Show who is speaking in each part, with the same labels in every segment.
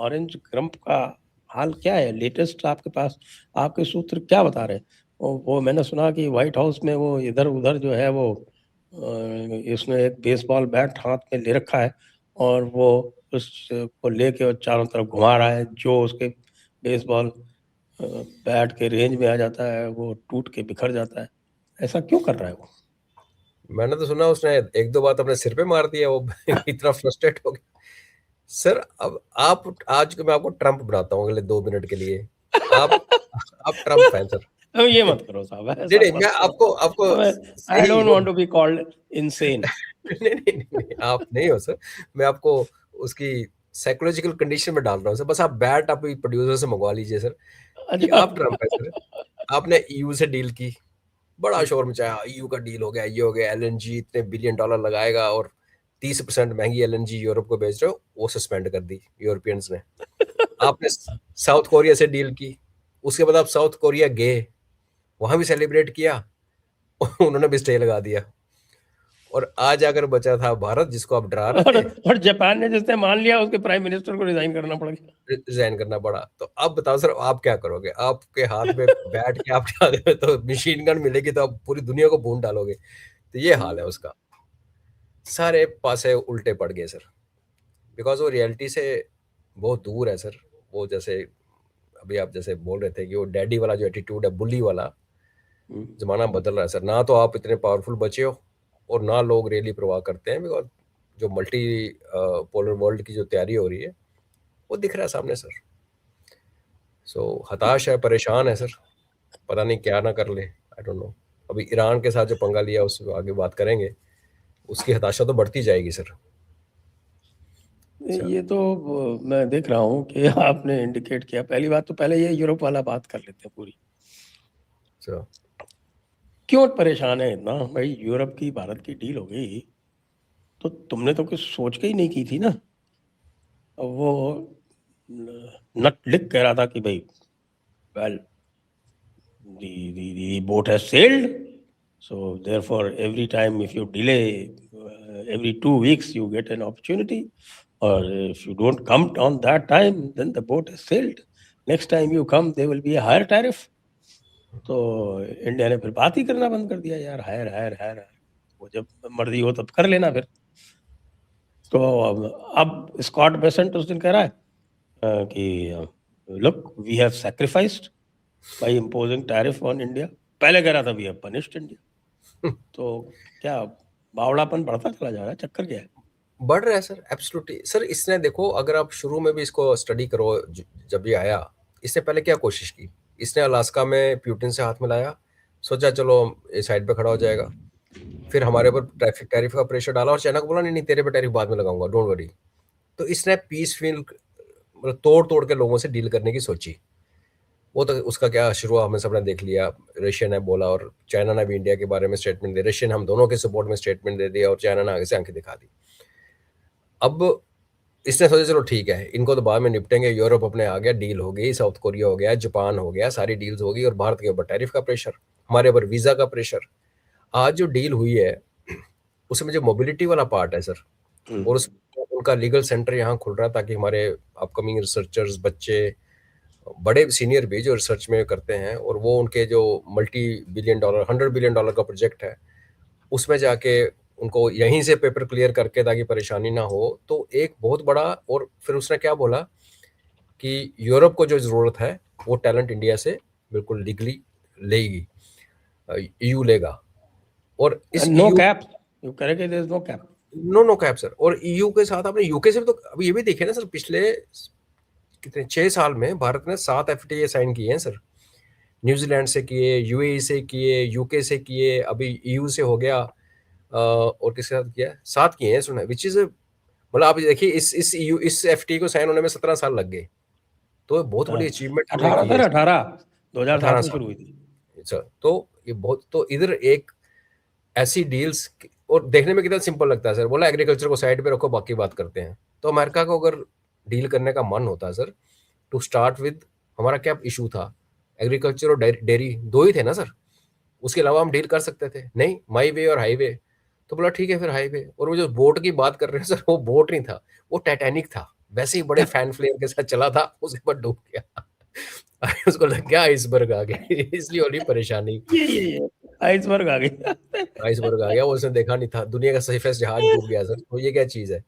Speaker 1: Orange krump का हाल क्या है? लेटेस्ट आपके पास आपके सूत्र क्या बता रहे हैं? वो मैंने सुना कि व्हाइट हाउस में वो इधर उधर जो है वो इसने एक बेसबॉल बैट हाथ में ले रखा है और वो उसको लेके और चारों तरफ घुमा रहा है। जो उसके बेसबॉल बैट के रेंज में आ जाता है वो टूट के बिखर जाता है। ऐसा क्यों कर रहा है वो?
Speaker 2: मैंने तो सुना उसने एक दो बात अपने सिर पे मार दिया, वो इतना फ्रस्ट्रेट हो गया। सर अब आप आज मैं आपको ट्रम्प बनाता हूँ अगले 2 मिनट के लिए। आप आप ट्रम्प फैन सर।
Speaker 1: अब ये मत करो साहब,
Speaker 2: नहीं
Speaker 1: ऐसा
Speaker 2: नहीं,
Speaker 1: मत
Speaker 2: मैं
Speaker 1: करो।
Speaker 2: आपको आपको
Speaker 1: आई
Speaker 2: सही
Speaker 1: डोंट
Speaker 2: वो
Speaker 1: want to be called insane.
Speaker 2: नहीं नहीं नहीं नहीं, आप नहीं हो सर। मैं आपको उसकी साइकोलॉजिकल कंडीशन में डाल रहा हूँ सर। बस आप बैट आप प्रोड्यूसर से मंगवा लीजिए सर, कि
Speaker 1: अच्छा।
Speaker 2: आप ट्रम्प है सर। आपने ईयू से डील की, बड़ा शोर मचाया, ईयू का डील हो गया, ये हो गया, एलएनजी इतने बिलियन डॉलर लगाएगा और 30% महंगी एलएनजी यूरोप को बेच रहे हो, वो सस्पेंड कर दी यूरोपियंस ने। आपने साउथ कोरिया से डील की, उसके बाद आप साउथ कोरिया गए, वहां भी सेलिब्रेट किया, उन्होंने भी स्टे लगा दिया। और आज अगर बचा था भारत जिसको आप डरा रहे थे,
Speaker 1: और जापान ने जिसने मान लिया उसके प्राइम मिनिस्टर को रिजाइन करना पड़ गया।
Speaker 2: रिजाइन करना पड़ा। तो अब बताओ सर, आप क्या करोगे? आपके हाथ में बैठ के आपके हाथ में तो मशीन गन मिलेगी, तो आप पूरी दुनिया को भून डालोगे। तो ये हाल है उसका। सारे पासे उल्टे पड़ गए सर, बिकॉज वो रियलिटी से बहुत दूर है सर। वो जैसे अभी आप जैसे बोल रहे थे कि वो डैडी वाला जो एटीट्यूड है, बुली वाला, जमाना बदल रहा है सर। ना तो आप इतने पावरफुल बचे हो, और ना लोग रियली परवाह करते हैं, बिकॉज जो मल्टी पोलर वर्ल्ड की जो तैयारी हो रही है वो दिख रहा है सामने सर। सो हताश है, परेशान है सर, पता नहीं क्या ना कर ले, आई डोंट नो। अभी ईरान के साथ जो पंगा लिया उस आगे बात करेंगे, उसकी हताशा तो बढ़ती जाएगी सर। अच्छा।
Speaker 1: ये तो मैं देख रहा हूँ कि आपने इंडिकेट किया। पहली बात तो पहले ये यूरोप वाला बात कर लेते हैं पूरी।
Speaker 2: अच्छा।
Speaker 1: क्यों परेशान है इतना भाई? यूरोप की भारत की डील हो गई तो तुमने तो कुछ सोच के ही नहीं की थी ना। वो नट लिख कह रहा था कि भाई well the boat has sailed, so therefore every time if you delay every 2 weeks you get an opportunity, or if you don't come on that time then the boat has sailed. Next time you come there will be a higher tariff. तो India ने फिर बात ही करना बंद कर दिया यार, higher higher higher higher. वो जब मर्जी हो तब कर लेना फिर। तो अब स्कॉट बेसेंट उस दिन कह रहा है कि look we have sacrificed by imposing tariff on India. पहले कह रहा था वी हैव पनिश्ड इंडिया। तो क्या बावड़ापन बढ़ता चला जा रहा है? चक्कर क्या है?
Speaker 2: बढ़ रहा है सर, एब्सोल्युटली सर। इसने देखो, अगर आप शुरू में भी इसको स्टडी करो, जब ये आया, इसने पहले क्या कोशिश की? इसने अलास्का में प्यूटिन से हाथ मिलाया, सोचा चलो ये साइड पे खड़ा हो जाएगा। फिर हमारे ऊपर ट्रैफिक टैरिफ का प्रेशर डाला, और चाइना को बोला नहीं नहीं, तेरे पे टैरिफ बाद में लगाऊंगा, डोंट वरी। तो इसने पीसफुल मतलब तोड़ तोड़ के लोगों से डील करने की सोची। वो तो उसका क्या शुरू हमें सबने देख लिया। रशिया ने बोला, और चाइना ने भी इंडिया के बारे में स्टेटमेंट दे, रशिया ने हम दोनों के सपोर्ट में स्टेटमेंट दे दिया, और चाइना ने आगे से आंखें दिखा दी। अब इसने सोचा चलो ठीक है, इनको तो बाद में निपटेंगे। यूरोप अपने आ गया, डील हो गई, साउथ कोरिया हो गया, जापान हो गया, सारी डील्स हो गई, और भारत के ऊपर टैरिफ का प्रेशर, हमारे ऊपर वीजा का प्रेशर। आज जो डील हुई है उसमें जो मोबिलिटी वाला पार्ट है सर, और उस उनका लीगल सेंटर यहाँ खुल रहा है, ताकि हमारे अपकमिंग रिसर्चर्स, बच्चे, बड़े सीनियर भी जो रिसर्च में करते हैं, और वो उनके जो मल्टी बिलियन डॉलर, $100 बिलियन का प्रोजेक्ट है, उसमें जाके उनको यहीं से पेपर क्लियर करके, ताकि परेशानी ना हो। तो एक बहुत बड़ा। और फिर उसने क्या बोला कि यूरोप को जो ज़रूरत है वो टैलेंट इंडिया से बिल्कुल लीगली लेगी, ईयू लेगा। और इस
Speaker 1: नो
Speaker 2: ईयू,
Speaker 1: कैप, यू करेंगे, there is no cap.
Speaker 2: No no cap sir. और ईयू के साथ आपने यूके से भी, तो अब ये भी देखे ना सर, पिछले कितने 6 साल में भारत ने 7 एफटीए साइन किए हैं सर। न्यूजीलैंड से किए, यूएई से किए, यूके से किए, अभी ईयू से हो गया, और किसके साथ किया? 7 किए हैं सुना, विच इज मतलब आप देखिए, इस एफटी को साइन होने में 17 साल लग गए। तो बहुत बड़ी अचीवमेंट हमने
Speaker 1: अठारह
Speaker 2: की है।
Speaker 1: सर, 2007
Speaker 2: 18
Speaker 1: में
Speaker 2: साल
Speaker 1: शुरू हुई थी।
Speaker 2: सर। तो ये बहुत, तो इधर एक ऐसी डील्स, और देखने में कितना सिंपल लगता है सर। बोला एग्रीकल्चर को साइड पे रखो, बाकी बात करते हैं। तो अमेरिका को अगर डील करने का मन होता है सर, टू स्टार्ट विद, हमारा क्या इशू था? एग्रीकल्चर और डेयरी दो ही थे ना सर। उसके अलावा हम डील कर सकते थे, नहीं माई वे और हाईवे। तो बोला ठीक है फिर हाईवे। और वो जो बोट की बात कर रहे हैं सर, वो बोट नहीं था, वो टाइटैनिक था। वैसे ही बड़े फैन फ्लेयर के साथ चला था, उसके बाद डूब गया। उसको लग गया आइसबर्ग आ गया, इसलिए हो रही परेशानी।
Speaker 1: ये आइसबर्ग आ गया।
Speaker 2: आइसबर्ग आ गया, वो उसने देखा नहीं था, दुनिया का सेफेस्ट जहाज डूब गया सर, तो ये क्या चीज़ है?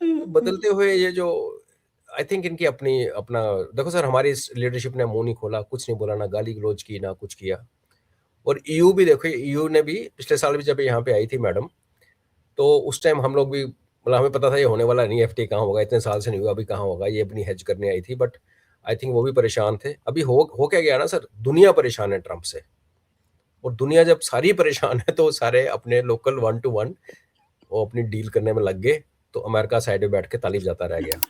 Speaker 2: तो बदलते हुए ये जो आई थिंक इनकी अपनी अपना देखो सर, हमारी इस लीडरशिप ने मुँह नहीं खोला, कुछ नहीं बोला, ना गाली-गलौज की, ना कुछ किया। और ईयू भी देखो, ईयू ने भी पिछले साल भी जब यहाँ पे आई थी मैडम, तो उस टाइम हम लोग भी मतलब हमें पता था ये होने वाला नहीं, एफटीए कहाँ होगा, इतने साल से नहीं हुआ, अभी कहाँ होगा, ये अपनी हेज करने आई थी, बट आई थिंक वो भी परेशान थे। अभी हो क्या गया ना सर, दुनिया परेशान है ट्रंप से, और दुनिया जब सारी परेशान है तो सारे अपने लोकल 1 टू 1 वो अपनी डील करने में लग गए, तो अमेरिका साइड में बैठ के ताली बजाता रह गया।